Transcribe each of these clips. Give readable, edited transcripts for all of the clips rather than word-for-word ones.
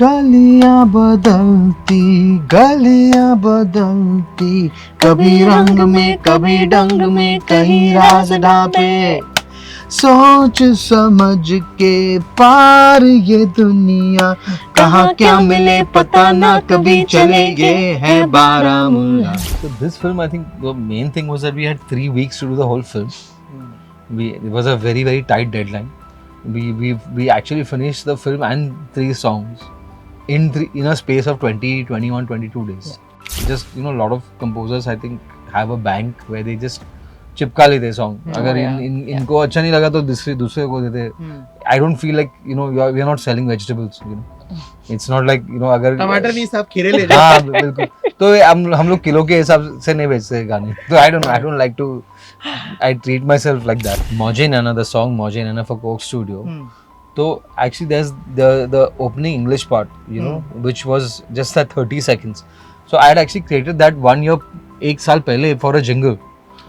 गलियां बदलती, गलियां बदलती, कभी रंग में कभी डंग में, कहीं राज ढापे, सोच समझ के पार ये दुनिया, कहाँ क्या मिले पता ना, कभी चले ये है Baramulla. So this film, I think the main thing was that we had 3 weeks to do the whole film. It was a very tight deadline. We actually finished the film and 3 songs in a space of 20, 21, 22 days. Just a lot of composers I think have a bank where they just चिपका लेते song. अगर इनको अच्छा नहीं लगा तो दूसरे को देते. I don't feel like we are not selling vegetables. It's not like अगर टमाटर नहीं सब खीरे ले जाओ. हाँ बिल्कुल. तो हम लोग किलो के हिसाब से नहीं बेचते गाने. तो I don't like to, I treat myself like that. Moje Nana, the song Moje Nana for Coke Studio. So actually there's the opening English part, which was just that 30 seconds. So I had actually created that 1 year, एक साल पहले for a jingle.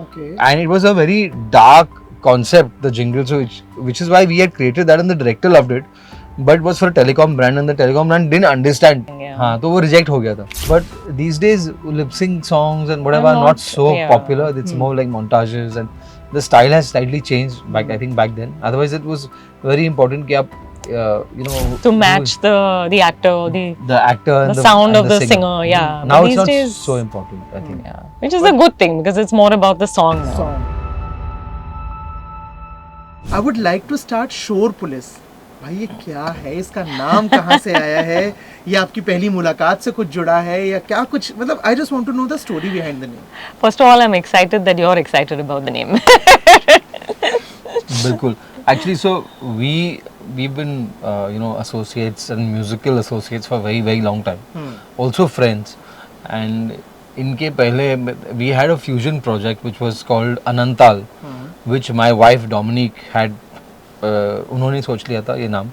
Okay. And it was a very dark concept, the jingle, so which is why we had created that and the director loved it. But it was for a telecom brand and the telecom brand didn't understand. हाँ तो वो reject हो गया था. But these days lip sync songs and whatever are not so popular. It's more like montages and the style has slightly changed back. I think back then. Otherwise it was very important कि आप to match the actor, the actor and the sound of the singer. Yeah. Now but it's these not days, so important. I think. Yeah. Which is a good thing because it's more about the song now. I would like to start शोर police. भाई ये क्या है, इसका नाम कहाँ से आया है, ये आपकी पहली मुलाकात से कुछ जुड़ा है या क्या कुछ, मतलब I just want to know the story behind the name. First of all, I'm excited that you're excited about the name. बिल्कुल. Actually, so we've been associates and musical associates for very long time. Also friends. And इनके पहले we had a fusion project which was called Anantal, which my wife Dominique had. उन्होंने सोच लिया था ये नाम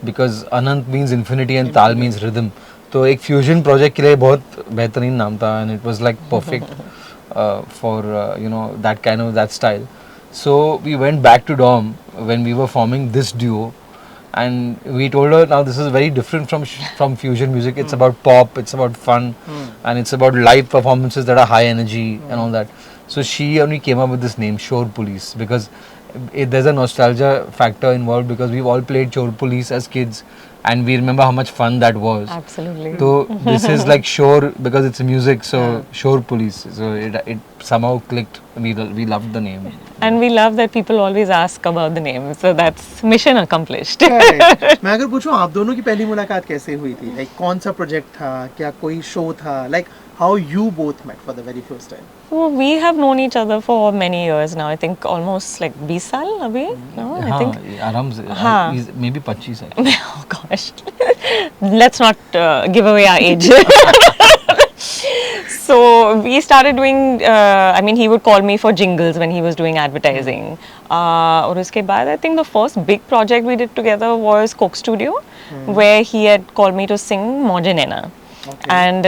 because Anant means infinity and ताल means rhythm. तो एक fusion project के लिए बहुत बेहतरीन नाम था and it was like perfect for that kind of that style. So we went back to Dom when we were forming this duo and we told her now this is very different from fusion music. It's about pop, it's about fun, and it's about live performances that are high energy and all that. So she only came up with this name Shore Police because there's a nostalgia factor involved because we've all played Chor Police as kids and we remember how much fun that was. Absolutely. So this is like Shore because it's music, so Shore Police. So it somehow clicked. We loved the name. And we love that people always ask about the name. So that's mission accomplished. मैं अगर पूछूं आप दोनों की पहली मुलाकात कैसे हुई थी, लाइक कौन सा प्रोजेक्ट था, क्या कोई शो था, like how you both met for the very first time? Well, we have known each other for many years now. I think almost like 20 साल अभी. No, I think. आराम से. हाँ. Maybe 25 है. Oh gosh. Let's not give away our age. So we started doing, I mean he would call me for jingles when he was doing advertising. और उसके बाद I think the first big project we did together was Coke Studio, where he had called me to sing Moje Nena. Okay. And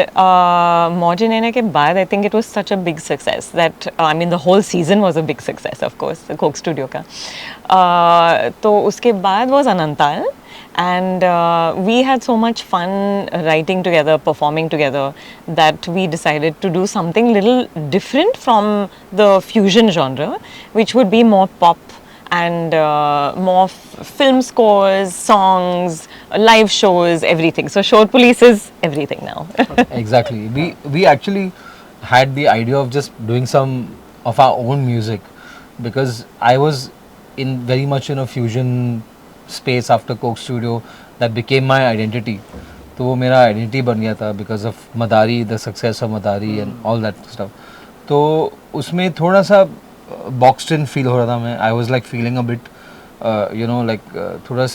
Moje Nena के बाद I think it was such a big success that I mean the whole season was a big success of course, the Coke Studio का. तो उसके बाद was Anantal. And we had so much fun writing together, performing together, that we decided to do something little different from the fusion genre, which would be more pop and more film scores, songs, live shows, everything. So Shore Police is everything now. Exactly. We actually had the idea of just doing some of our own music because I was very much in a fusion space after Coke Studio that became my identity. तो वो मेरा identity बन गया था because of Madari, the success of Madari and all that stuff. तो उसमें थोड़ा सा boxed in feel हो रहा था मैं. I was like feeling a bit थोड़ा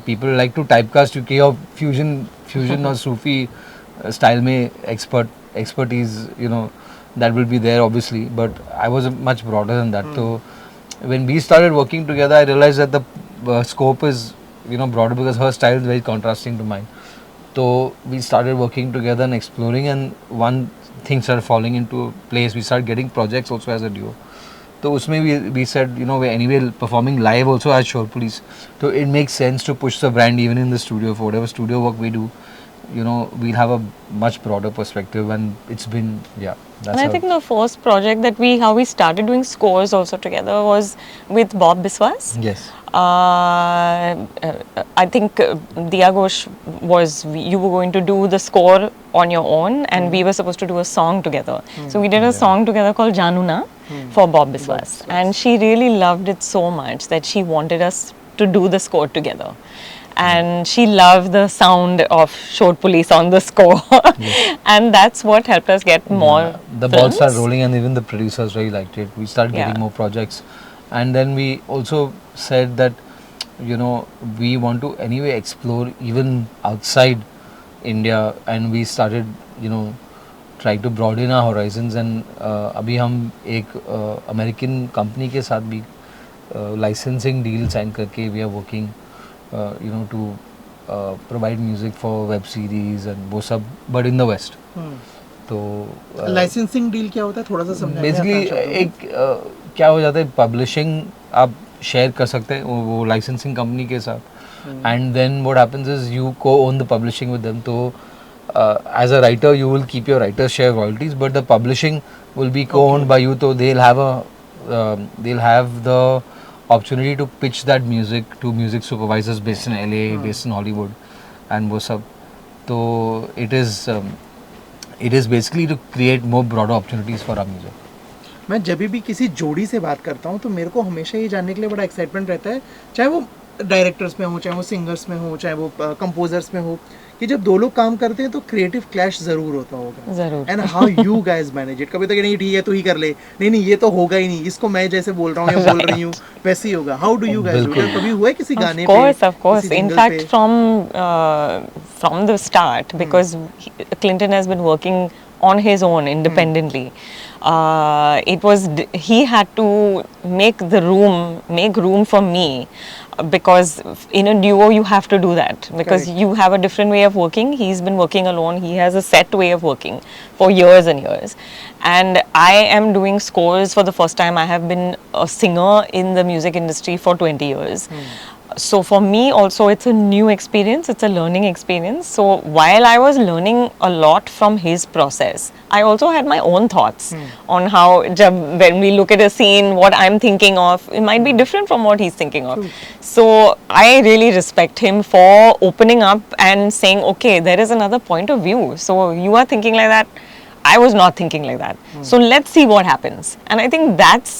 people like to typecast क्योंकि your fusion और Sufi style में expertise that will be there obviously, but I was much broader than that. So when we started working together I realized that the scope is broader because her style is very contrasting to mine. So we started working together and exploring and one thing started falling into place. We started getting projects also as a duo. तो उसमें we said, you know, we're anyway performing live also as Shore Police, so it makes sense to push the brand even in the studio. For whatever studio work we do, you know, we'll have a much broader perspective, and it's been, yeah, that's And I how- think the first project that how we started doing scores also together was with Bob Biswas. Yes. I think Diya Ghosh you were going to do the score on your own, and we were supposed to do a song together. So we did a song together called Januna for Bob Biswas, and she really loved it so much that she wanted us to do the score together. And she loved the sound of Shore Police on the score, and that's what helped us get more. The balls started films. rolling, and even the producers really liked it. We started getting Yeah. more projects, and then we also said that, you know, we want to anyway explore even outside India, and we started, you know, trying to broaden our horizons. And अभी हम एक American company के साथ भी licensing deal sign करके we are working, you know, to provide music for web series and वो सब, but in the West. तो लाइसेंसिंग डील क्या होता है, थोड़ा सा समझाइए बेसिकली आसान शब्दों में। एक क्या हो जाता है, पब्लिशिंग आप शेयर कर सकते हैं वो लाइसेंसिंग कंपनी के साथ, and then what happens is you co own the publishing with them. तो as a writer you will keep your writer share royalties, but the publishing will be co owned by you. तो they will have the opportunity to pitch that music to music supervisors based in LA, based in Hollywood, and वो सब. तो it is basically to create more broader opportunities for our music. मैं जब भी किसी जोड़ी से बात करता हूँ तो मेरे को हमेशा ये जानने के लिए बड़ा एक्साइटमेंट रहता है, चाहे वो डायरेक्टर्स में हो, चाहे वो सिंगर्स में हो, चाहे वो कंपोजर्स में हो, कि जब दो लोग काम करते हैं तो क्रिएटिव क्लैश जरूर होता होगा. जरूर. And how you guys manage it. कभी तो नहीं ठीक है तू ही कर ले, नहीं नहीं ये तो होगा ही नहीं, इसको मैं जैसे बोल रहा हूँ या बोल रही हूँ वैसे ही होगा. How do you guys do it? कभी हुआ है किसी गाने पे? Of course. किसी In jingle fact, पे? from the start, because Clinton has been working on his own independently. He had to make room for me, because in a duo you have to do that, because Correct. you have a different way of working. He's been working alone. He has a set way of working for years and years, and I am doing scores for the first time. I have been a singer in the music industry for 20 years. So for me also it's a new experience, it's a learning experience. So while I was learning a lot from his process, I also had my own thoughts on how when we look at a scene, what I'm thinking of, it might be different from what he's thinking of. So I really respect him for opening up and saying, okay, there is another point of view. So you are thinking like that, I was not thinking like that. So let's see what happens. And I think that's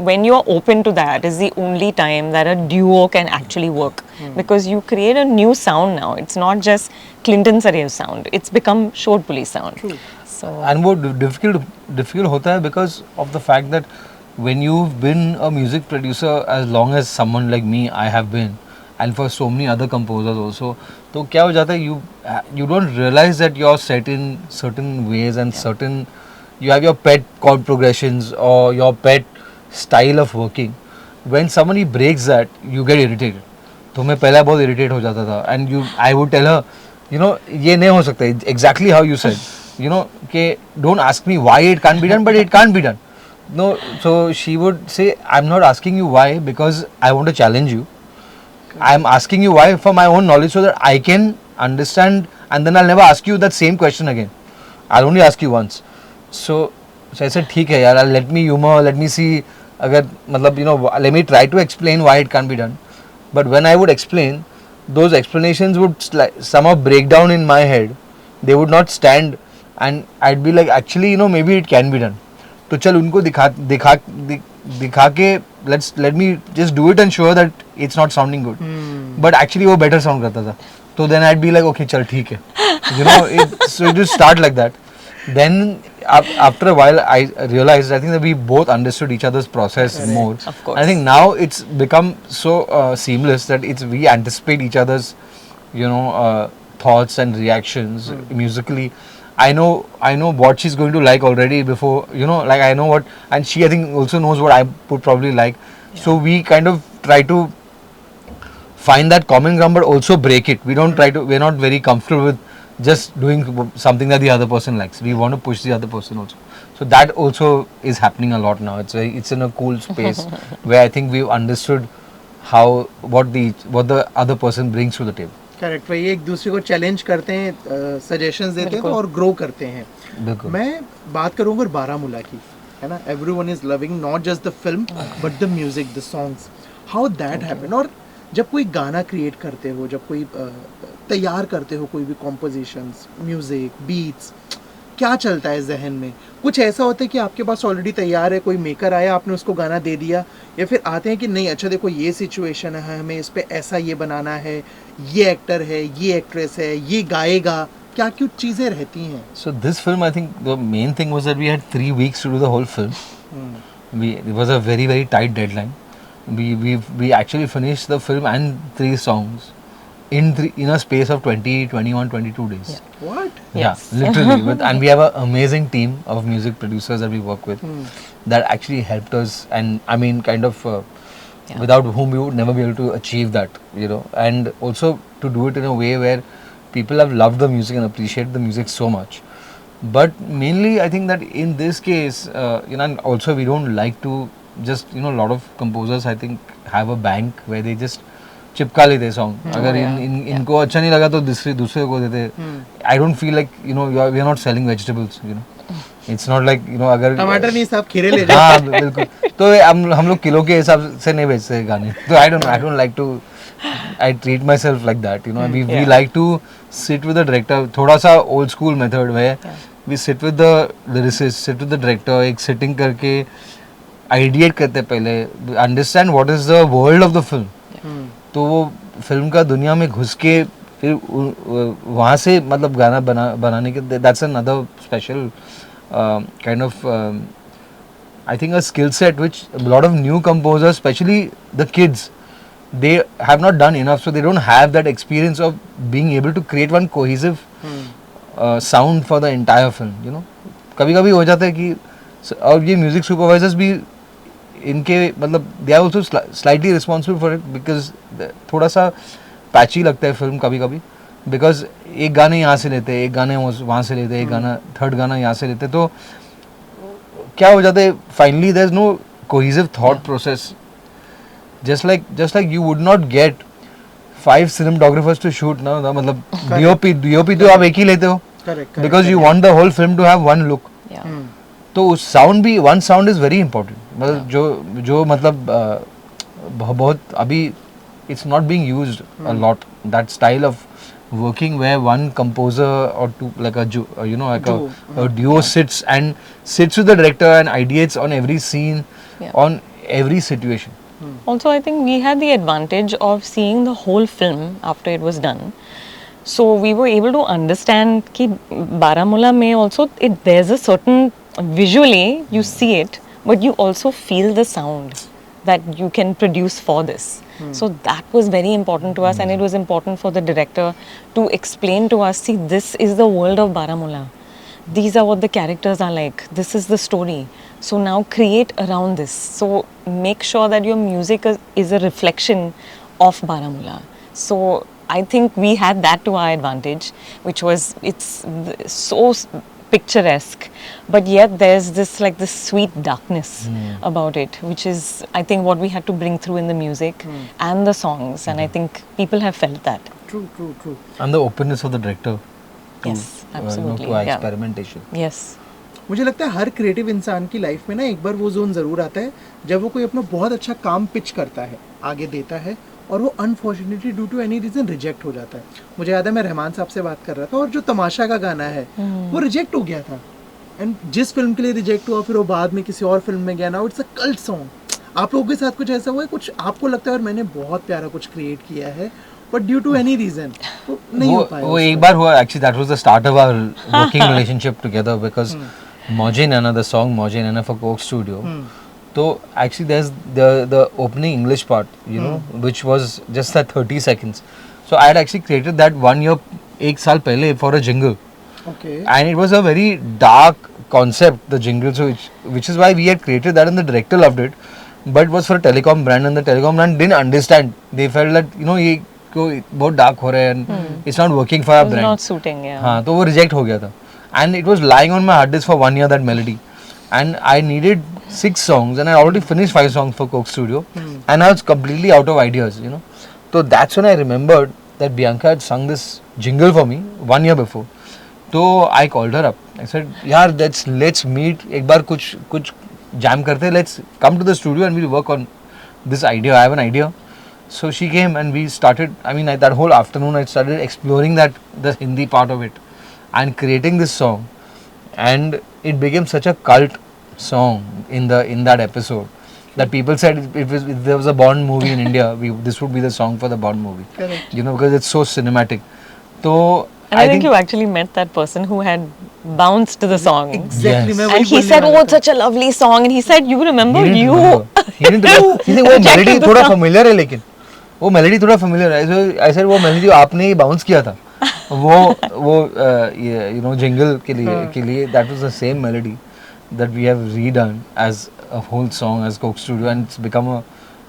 when you're open to that is the only time that a duo can actually work. Because you create a new sound now. It's not just Clinton Sarev sound. It's become Shore Police sound. So And वो difficult होता है because of the fact that when you've been a music producer as long as someone like me I have been, and for so many other composers also, तो क्या हो जाता है, you don't realize that you're set in certain ways and certain, you have your pet chord progressions or your pet style of working. When somebody breaks that, you get irritated. तो मैं पहले बहुत irritate हो जाता था, and I would tell her, you know, ये नहीं हो सकता, exactly how you said, you know, कि don't ask me why it can't be done, but it can't be done. No, so she would say, I'm not asking you why because I want to challenge you. I'm asking you why for my own knowledge so that I can understand, and then I'll never ask you that same question again. I'll only ask you once. So I said, ठीक है यार, let me humor, let me see, अगर मतलब, you know, let me try to explain why it can't be done. But when I would explain, those explanations would somehow break down in my head. They would not stand, and I'd be like, actually, you know, maybe it can be done. तो चल उनको दिखा के let me just do it and show that it's not sounding good. But actually वो better sound करता था. So then I'd be like, okay, चल ठीक है. You know, so it just start like that. Then after a while I realized, I think that we both understood each other's process more. Of course. I think now it's become so seamless that we anticipate each other's, you know, thoughts and reactions musically. I know what she's going to like already before, you know, like I know what, and she I think also knows what I would probably like. So we kind of try to find that common ground but also break it. We don't try to, we're not very comfortable with just doing something that the other person likes. We want to push the other person also. So that also is happening a lot now. It's in a cool space where I think we've understood how what the other person brings to the table. Correct, वही एक दूसरे को challenge करते हैं, suggestions देते हैं तो और ग्रो करते हैं. बिल्कुल. मैं बात करूँगा बारामूला की, है ना. Everyone is loving not just the film but the music, the songs, how that happen. और जब कोई गाना क्रिएट करते हो, जब कोई तैयार करते हो कोई भी कॉम्पोजिशंस, म्यूजिक, बीट्स, क्या चलता है जहन में? कुछ ऐसा होता है कि आपके पास ऑलरेडी तैयार है, कोई मेकर आया, आपने उसको गाना दे दिया, या फिर आते हैं कि नहीं अच्छा देखो ये सिचुएशन है, हमें इस पे ऐसा ये बनाना है, ये एक्टर है, ये एक्ट्रेस है, ये गाएगा, क्या कुछ चीज़ें रहती हैं? So this film, I think the main thing was that we had 3 weeks to do the whole film. It was a very very tight deadline. We actually finished the film and 3 songs in a space of 20, 21, 22 days. What? Yes. Yeah, literally. And we have an amazing team of music producers that we work with that actually helped us, and I mean kind of without whom we would never be able to achieve that, you know. And also to do it in a way where people have loved the music and appreciate the music so much. But mainly I think that in this case, you know, and also we don't like to just, you know, a lot of composers I think have a bank where they just चिपका लेते song. अगर इनको अच्छा नहीं लगा तो दूसरे को देते. I don't feel like, you know, we are not selling vegetables, you know. It's not like, you know, अगर टमाटर नहीं साहब खीरे ले जाओ. हाँ बिल्कुल. तो हम लोग किलो के हिसाब से नहीं बेचते गाने. तो I don't like to, I treat myself like that, you know. We like to sit with the director, थोड़ा सा ओल्ड स्कूल मेथड में we sit with the lyricist, sit with the director, एक sitting करके ideate करते पहले, understand what is the world of the film. तो वो film का दुनिया में घुस के फिर वहाँ से मतलब गाना बनाने के, that's another special kind of I think a skill set which lot of new composers, specially the kids, they have not done enough, so they don't have that experience of being able to create one cohesive sound for the entire film, you know. कभी-कभी हो जाता है कि, और ये music supervisors भी इनके मतलब they are also slightly responsible for it, because थोड़ा सा पैची लगता है फिल्म कभी-कभी, बिकॉज एक गाने यहाँ से लेते हैं, एक गाने वहाँ से लेते हैं, एक गाना थर्ड गाना यहाँ से लेते हैं, तो क्या हो जाता है finally there is no cohesive thought process. Just like you would not get 5 cinematographers to shoot now, मतलब DOP तो आप एक ही लेते हो, because you want the whole film to have one look. तो sound भी, one sound is very important. मतलब जो मतलब बहुत अभी it's not being used a lot, that style of working where one composer or two, like a you know, like a duo sits with the director and ideates on every scene, on every situation. Also, I think we had the advantage of seeing the whole film after it was done. So we were able to understand कि Baramulla में also there's a certain, visually you see it, but you also feel the sound that you can produce for this. So that was very important to us, and it was important for the director to explain to us, see, this is the world of Baramulla. These are what the characters are like. This is the story. So now create around this. So make sure that your music is a reflection of Baramulla. So I think we had that to our advantage, which was, it's so picturesque, but yet there's this sweet darkness about it, which is, I think, what we had to bring through in the music and the songs, and I think people have felt that. True. And the openness of the director. Yes, absolutely. To our experimentation. Yes. मुझे लगता है हर creative इंसान की life में ना एक बार वो zone ज़रूर आता है जब वो कोई अपना बहुत अच्छा काम पिच करता है, आगे देता है, और वो unfortunately due to any reason reject हो जाता है. मुझे याद है मैं रहमान साहब से बात कर रहा था, और जो तमाशा का गाना है वो रिजेक्ट हो गया था, एंड जिस फिल्म के लिए रिजेक्ट हुआ फिर वो बाद में किसी और फिल्म में गया ना, इट्स अ कल्ट सॉन्ग. आप लोगों के साथ कुछ ऐसा हुआ है, कुछ आपको लगता है और मैंने बहुत प्यारा कुछ क्रिएट किया है, but due to any reason वो नहीं हो पाया? वो एक बार हुआ, actually that was the start of our working relationship together, because Moje Nana, the song Moje Nana for Coke Studio, so actually there's the opening English part, you know, which was just that 30 seconds. So I had actually created that 1 year, एक साल पहले, for a jingle. Okay. And it was a very dark concept, the jingle, so which is why we had created that, and the director loved it, but it was for a telecom brand, and the telecom brand didn't understand. They felt that, you know, ये बहुत dark हो रहा है, and it's not working for our brand. Not suiting, yeah. हाँ, तो वो reject हो गया था, and it was lying on my hard disk for 1 year, that melody. and I needed 6 songs, and I already finished 5 songs for Coke Studio, and I was completely out of ideas, you know. So that's when I remembered that Bianca had sung this jingle for me 1 year before. So I called her up. I said, "यार, let's meet. एक बार कुछ jam करते हैं. Let's come to the studio and we'll work on this idea. I have an idea." So she came and we started. I mean, that whole afternoon I started exploring the Hindi part of it and creating this song, and it became such a cult song in that episode that people said if there was a Bond movie in India, this would be the song for the Bond movie. Correct. You know, because it's so cinematic. So And I think you actually met that person who had bounced to the song. Exactly. Yes. मैं And वही he बोलने said, वाला "Oh, था. such a lovely song." And he said, "You remember He didn't you?" remember. He didn't remember. He said वो Rejected melody the थोड़ा song. familiar है, लेकिन वो melody थोड़ा familiar है. I said वो melody आपने ही bounce किया था. वो you know, jingle के लिए that was the same melody that we have redone as a whole song as Coke Studio, and it's become a,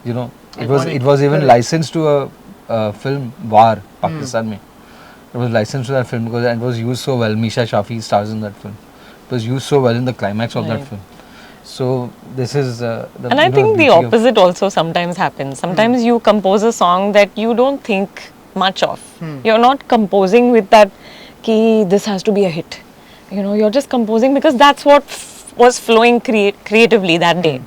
you know, it was even licensed to a film War, Pakistan mein. It was licensed to that film because it was used so well. Misha Shafi stars in that film. It was used so well in the climax of that Right. film. So this is the, And I think the beauty of- opposite also sometimes happens. Sometimes you compose a song that you don't think much of. You're not composing with that ki this has to be a hit. You know, you're just composing because that's what was flowing creatively that day.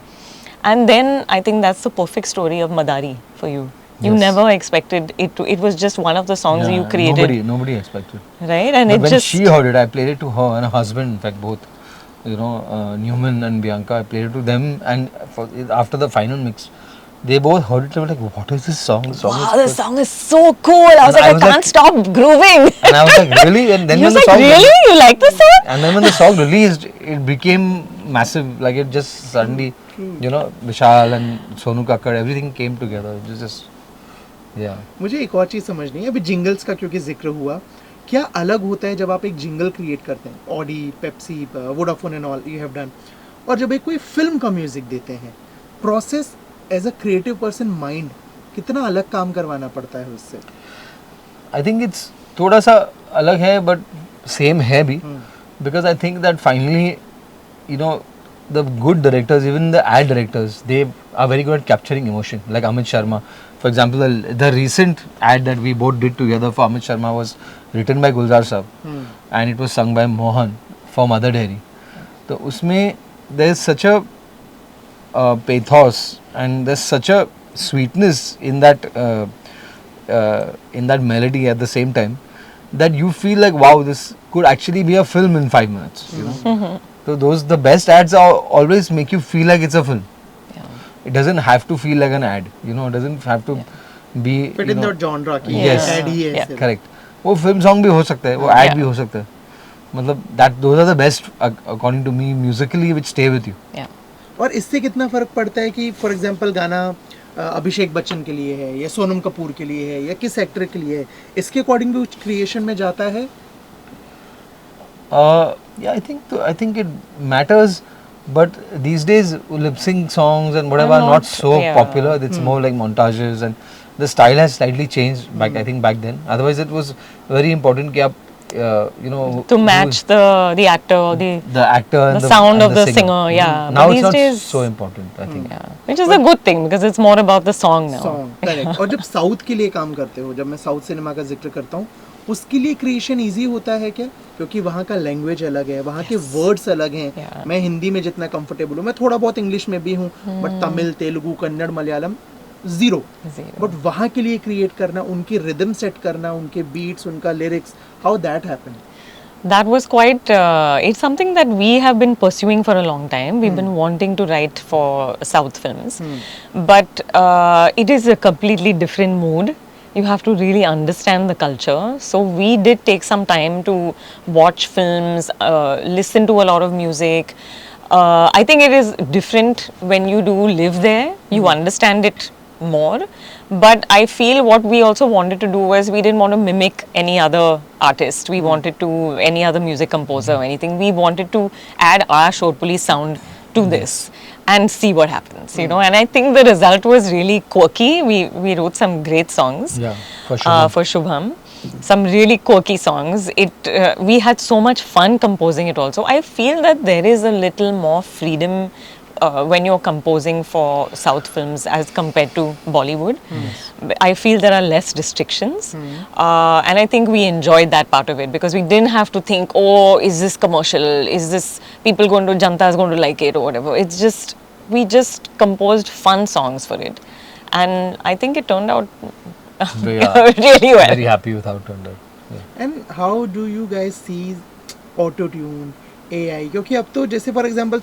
And then I think that's the perfect story of Madari for you. You Yes. never expected it to. It was just one of the songs Yeah, you created, Nobody expected. right? And But it when just she heard it, I played it to her and her husband, in fact, both. You know, Newman and Bianca, I played it to them, and after the final mix, they both heard it. They were like, "What is this song? This song wow, is this song is so cool." I was And like, I I was can't like- stop grooving. And I was like, "Really?" And then You when was the like, song really? You like this song? and then when the song released, it became massive. Like it just suddenly, you know, Vishal and Sonu Kakkar, everything came together. It was just, yeah. मुझे एक और चीज़ समझनी है, अभी jingles का क्योंकि जिक्र हुआ, क्या अलग होता है जब आप एक जिंगल क्रिएट करते हैं, Audi, Pepsi, Vodafone and all you have done, और जब एक कोई फिल्म का म्यूजिक देते हैं, process as a creative person mind कितना अलग काम करवाना पड़ता है उससे? I think it's थोड़ा सा अलग है, but same है भी, because I think that finally, you know, the good directors, even the ad directors, they are very good at capturing emotion. Like Amit Sharma, for example, the recent ad that we both did together for Amit Sharma was written by Gulzar Saab, and it was sung by Mohan for Mother Dairy. तो उसमें there's such a pathos and there's such a sweetness in that melody at the same time that you feel like, wow, this could actually be a film in 5 minutes, you know. So the best ads always make you feel like it's a film. Yeah. It doesn't have to feel like an ad, you know. It doesn't have to be, fit you in know, that genre की Yes. Add ही है Yeah. सिर्फ। correct. वो film song भी हो सकता है, वो ad Yeah. भी हो सकता है. मतलब those are the best according to me musically which stay with you. Yeah. और इससे कितना फर्क पड़ता है कि फॉर एग्जांपल गाना अभिषेक बच्चन के लिए है या सोनम कपूर के लिए है या किस एक्टर के लिए है, इसके अकॉर्डिंग भी क्रिएशन में जाता है? Yeah, I think it matters, but these days lip sync songs and whatever are not so yeah. popular. It's more like montages, and the style has slightly changed back. I think back then. Otherwise, it was very important कि आप you know, To match the actor or the actor and the sound and of the singer, yeah. Now But it's these not days- so important, I think. yeah, which is a good thing because it's more about the song now. Song correct. और जब south के लिए काम करते हो, जब मैं south cinema का जिक्र करता हूँ, उसके लिए क्रिएशन इजी होता है क्या? क्योंकि वहाँ का लैंग्वेज अलग है, वहाँ के वर्ड्स अलग हैं। Yeah. मैं हिंदी में जितना कंफर्टेबल हूँ, मैं थोड़ा बहुत इंग्लिश में भी हूँ, but Tamil, Telugu, Kannada, Malayalam zero. Zero. But वहाँ के लिए क्रिएट करना, उनकी रिदम सेट करना, उनके बीट्स, उनका lyrics, how that happen? That was quite, it's something that we have been pursuing for a long time. We've been wanting to write for South films. But it is a completely different mood. You have to really understand the culture. So we did take some time to watch films, listen to a lot of music. I think it is different when you do live there. You understand it more. But I feel what we also wanted to do was we didn't want to mimic any other artist. We wanted to, any other music composer or anything. We wanted to add our Shore Police sound to this and see what happens, you know. And I think the result was really quirky. We wrote some great songs Yeah, for Shubham. for Shubham. some really quirky songs. We had so much fun composing it also. I feel that there is a little more freedom when you're composing for South films as compared to Bollywood. I feel there are less restrictions, and I think we enjoyed that part of it because we didn't have to think, oh, is this commercial? Is this Janta is going to like it or whatever. It's just, we just composed fun songs for it, and I think it turned out We are really well. very happy with how it turned out. Yeah. And how do you guys see auto tune, AI? क्योंकि अब तो जैसे for example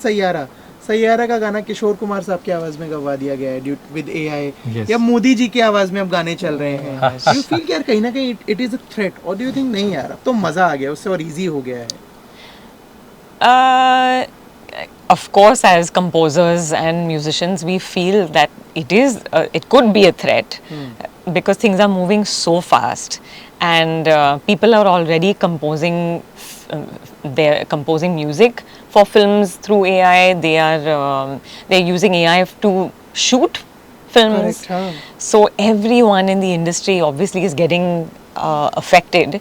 Saiyaara का गाना किशोर कुमार साहब की आवाज में गवा दिया गया है विद AI, Yes. या मोदी जी की आवाज में अब गाने चल रहे हैं. यू फील कि यार कहीं ना कहीं इट इज अ थ्रेट, और डू यू थिंक नहीं यार अब तो मजा आ गया उससे और इजी हो गया है? Of course, as composers and musicians, we feel that it could be a threat because things are moving so fast, and people are already they're composing music for films through AI. They're using AI to shoot films. Correct, हाँ. So everyone in the industry obviously is getting affected.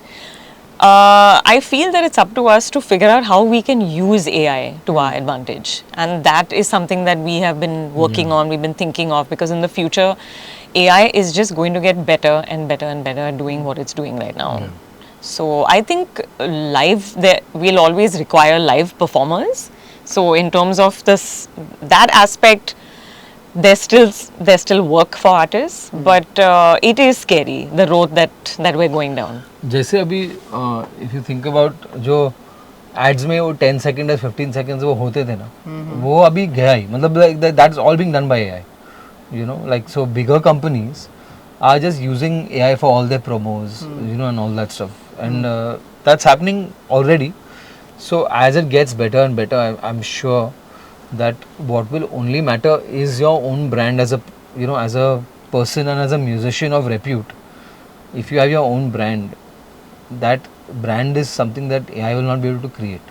I feel that it's up to us to figure out how we can use AI to our advantage, and that is something that we have been working on, we've been thinking of, because in the future AI is just going to get better and better and better at doing what it's doing right now. So I think we'll always require live performers. So in terms of that aspect, there's still work for artists, but it is scary, the road that we're going down. जैसे अभी if you think about जो ads में वो 10 second या 15 seconds वो होते थे ना, वो अभी गया ही, मतलब that's all being done by AI, you know, like so bigger companies are just using AI for all their promos, you know, and all that stuff, and that's happening already. So as it gets better and better, I'm sure that what will only matter is your own brand as a, you know, as a person and as a musician of repute. If you have your own brand, that brand is something that AI will not be able to create,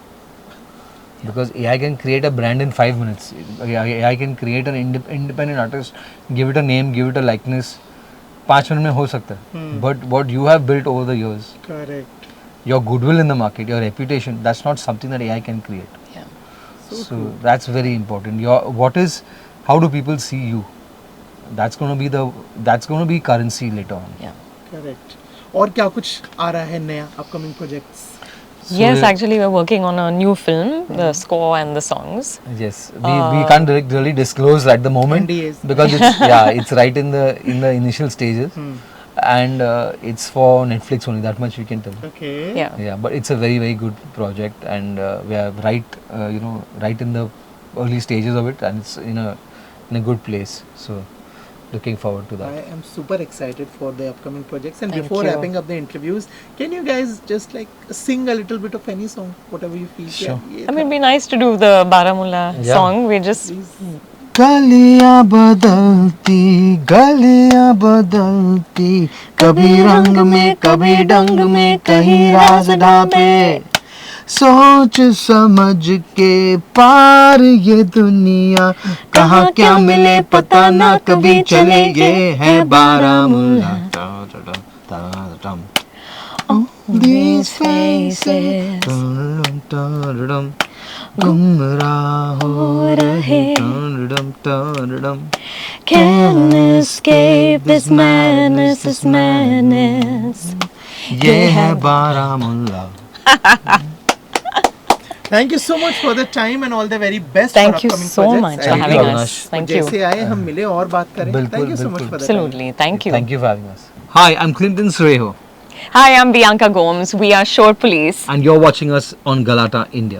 because AI can create a brand in 5 minutes. AI can create an independent artist, give it a name, give it a likeness, 5 minutes में हो सकता है. But what you have built over the years, Correct. your goodwill in the market, your reputation, that's not something that AI can create. Yeah. So that's very important. How do people see you? That's going to be currency later on. Yeah. Correct. और क्या कुछ आ रहा है नया upcoming projects? Yes, actually, we're working on a new film, the score and the songs. Yes, we can't really disclose at the moment NDAs. because it's right in the initial stages, and it's for Netflix only. That much we can tell. Okay. Yeah. But it's a very very good project, and we are right in the early stages of it, and it's in a good place. So looking forward to that. I am super excited for the upcoming projects. And Thank before you. wrapping up the interviews, can you guys just like sing a little bit of any song, whatever you feel? Sure. Yeah, I mean, it'd be nice to do the Baramulla Yeah. song. We just please. गलियां बदलती कभी रंग में कभी डंग में कहीं राज ढापे, सोच समझ के पार ये दुनिया, कहाँ क्या मिले पता ना कभी चले, ये है बारामूला. These faces गुमराह हो रहे, can't escape this madness. ये है Baramulla. Thank you so much for the time and all the very best Thank for you upcoming so projects. much for And having Avinash. us. Thank you. जैसे आए हम मिले और बात करें. बिल्कुल, Thank you so much बिल्कुल. for the time. Absolutely. Thank you. Thank you for having us. Hi, I'm Clinton Sreho, Hi, I'm Bianca Gomes. We are Shore Police. and you're watching us on Galata, India.